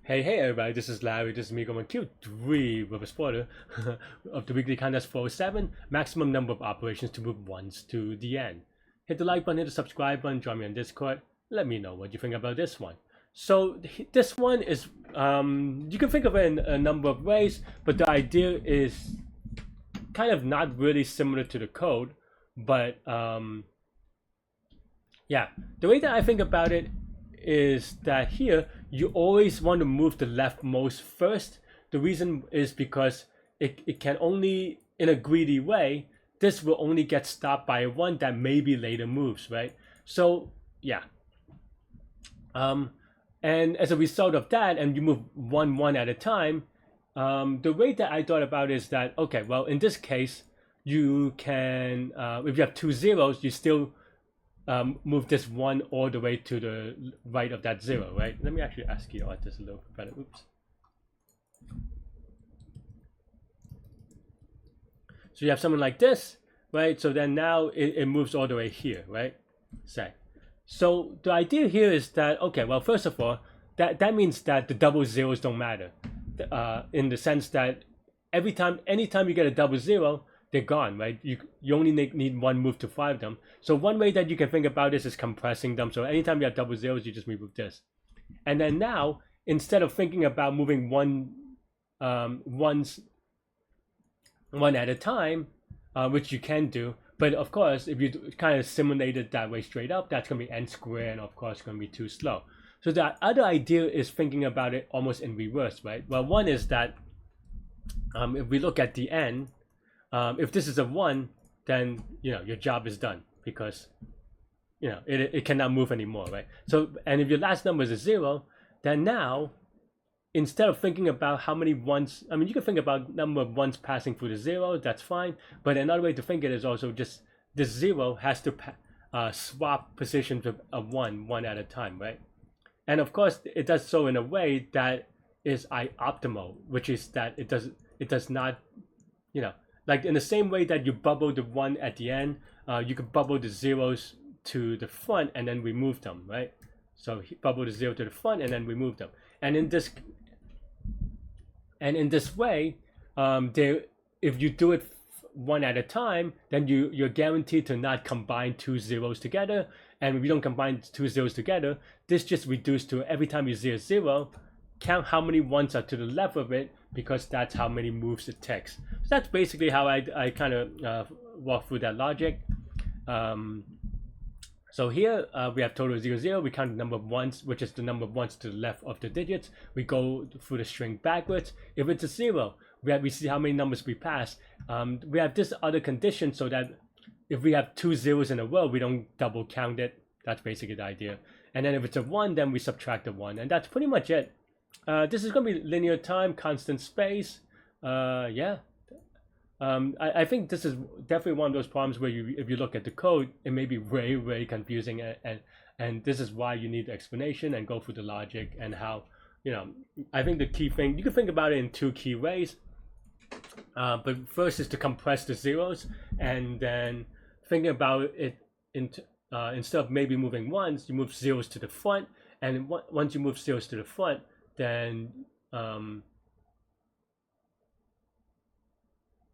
Hey everybody, this is Larry, this is me going Q3 with a spoiler of the weekly contest 407, maximum number of operations to move ones to the end. Hit the like button, hit the subscribe button, join me on Discord, let me know what you think about this one. So this one is, you can think of it in a number of ways, but the idea is kind of not really similar to the code, but yeah, the way that I think about it is that here you always want to move the leftmost first. The reason is because it can only, in a greedy way, this will only get stopped by a one that maybe later moves, right? So yeah. And as a result of that, and you move one at a time, the way that I thought about it is that, okay, well, in this case, you can, if you have two zeros, you still move this one all the way to the right of that zero, right? Let me actually ask you out this a little better. Oops. So you have something like this, right? So then now it moves all the way here, right? Say. So the idea here is that, okay, well, first of all, that means that the double zeros don't matter, in the sense that anytime you get a double zero, they're gone, right? You only need one move to find them. So one way that you can think about this is compressing them. So anytime you have double zeros, you just move this. And then now, instead of thinking about moving one at a time, which you can do, but of course, if you kind of simulate it that way straight up, that's going to be n squared, and of course, going to be too slow. So the other idea is thinking about it almost in reverse, right? Well, one is that if we look at the n, if this is a 1, then your job is done, because it cannot move anymore, right? So, and if your last number is a 0, then now, instead of thinking about how many ones, I mean, you can think about number of ones passing through the 0, that's fine, but another way to think it is also just this 0 has to swap positions with a 1 at a time, right? And of course, it does so in a way that is optimal, which is that it does not, like in the same way that you bubble the 1 at the end, you could bubble the zeros to the front and then remove them, right? So bubble the 0 to the front and then remove them. And in this way, if you do it one at a time, then you're guaranteed to not combine two zeros together. And if you don't combine two zeros together, this just reduces to every time you see a 0, count how many ones are to the left of it, because that's how many moves it takes. So that's basically how I kind of walk through that logic. So here we have total 0, 0. We count the number of ones, which is the number of ones to the left of the digits. We go through the string backwards. If it's a 0, we see how many numbers we pass. We have this other condition so that if we have two zeros in a row, we don't double count it. That's basically the idea. And then if it's a 1, then we subtract the 1. And that's pretty much it. This is going to be linear time, constant space. Yeah. I think this is definitely one of those problems where if you look at the code, it may be very, very confusing. And this is why you need explanation and go through the logic and how, I think the key thing, you can think about it in two key ways. But first is to compress the zeros, and then thinking about it instead of maybe moving ones, you move zeros to the front. And once you move zeros to the front, then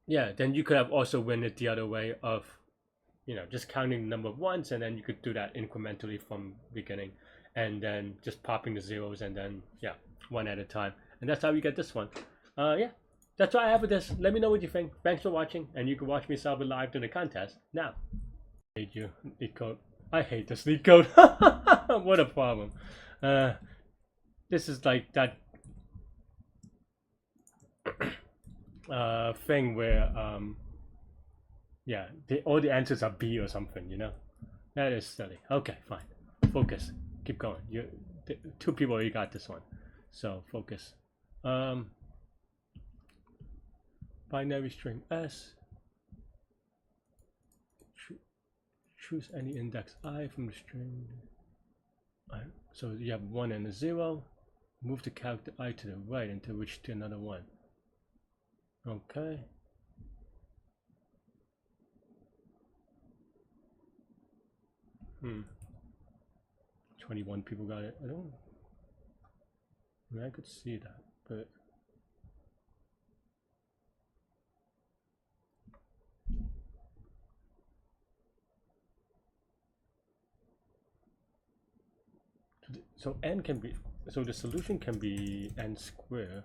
then you could have also win it the other way of just counting the number of ones, and then you could do that incrementally from beginning, and then just popping the zeros, and then one at a time, and that's how you get this one. That's what I have with this. Let me know what you think. Thanks for watching, and you can watch me solve it live during the contest now. I hate you, Leetcode. I hate this Leetcode. What a problem. This is like that thing where all the answers are B or something, that is silly. Okay, fine, focus, keep going. Two people already got this one, so focus. Binary string S, choose any index I from the string. So you have 1 and a 0, move the character I to the right until reach to another 1. Okay. Hmm. 21 people got it. I don't. I mean, I could see that, but so n can be, so the solution can be n square.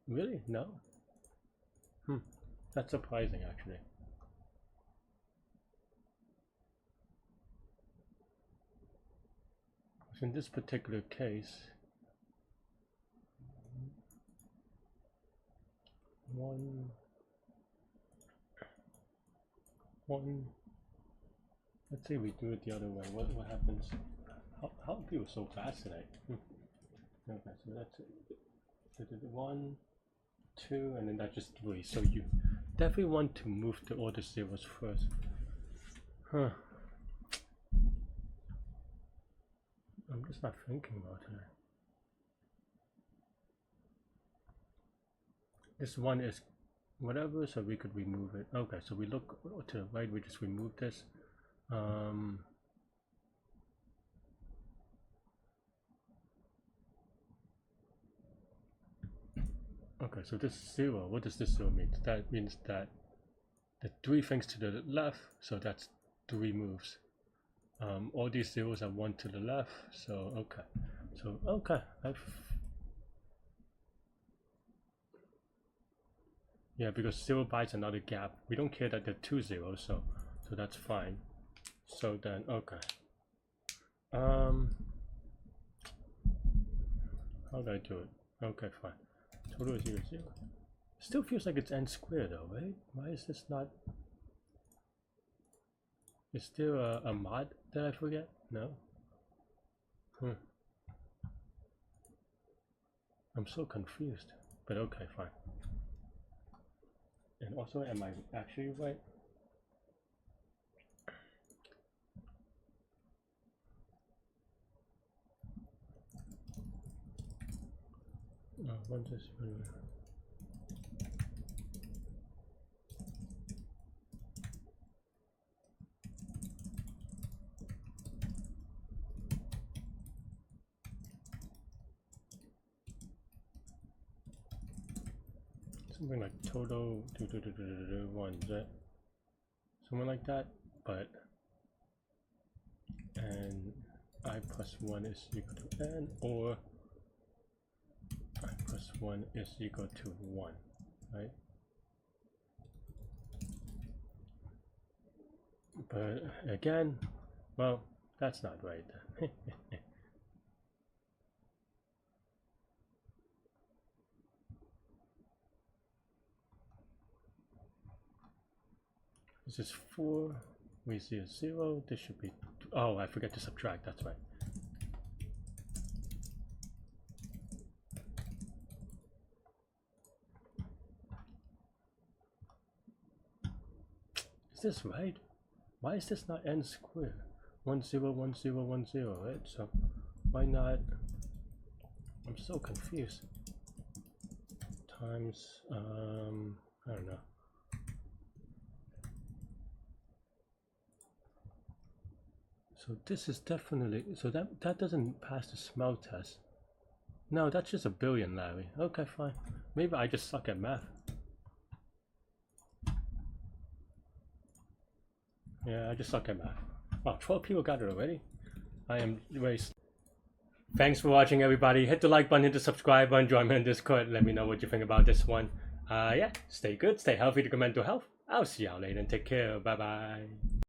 Really? No? That's surprising actually. So in this particular case, one, let's say we do it the other way. What happens? How are people so fast today? Okay, so that's it. 1, 2, and then that's just 3. So you definitely want to move the order zeros first. I'm just not thinking about it. This one is whatever, so we could remove it. Okay, so we look to the right, we just remove this. Okay, so this 0, what does this 0 mean? That means that the 3 things to the left, so that's 3 moves. All these zeros are 1 to the left, so okay. So okay, yeah, because 0 buys another gap. We don't care that there are 2 zeros, so that's fine. So then okay. How do I do it? Okay, fine. Total is 0, 0. Still feels like it's n squared though, right? Why is this not? Is there a mod that I forget? No? I'm so confused, but okay, fine. And also, am I actually right? One just something like total 1, is that something like that? But and I plus 1 is equal to n, or I plus 1 is equal to 1, right? But again, well, that's not right. This is 4, we see a 0, this should be, oh, I forget to subtract, that's right. Is this right? Why is this not n squared? 1, 0, 1, 0, 1, 0, right? So why not? I'm so confused. Times, I don't know. So this is definitely, so that doesn't pass the smell test. No, that's just a billion, Larry. Okay, fine. Maybe I just suck at math. Yeah, I just suck at math. Wow, 12 people got it already. I am very. Thanks for watching, everybody. Hit the like button, hit the subscribe button, join me on Discord. Let me know what you think about this one. Yeah, stay good, stay healthy to your mental health. I'll see y'all later and take care. Bye bye.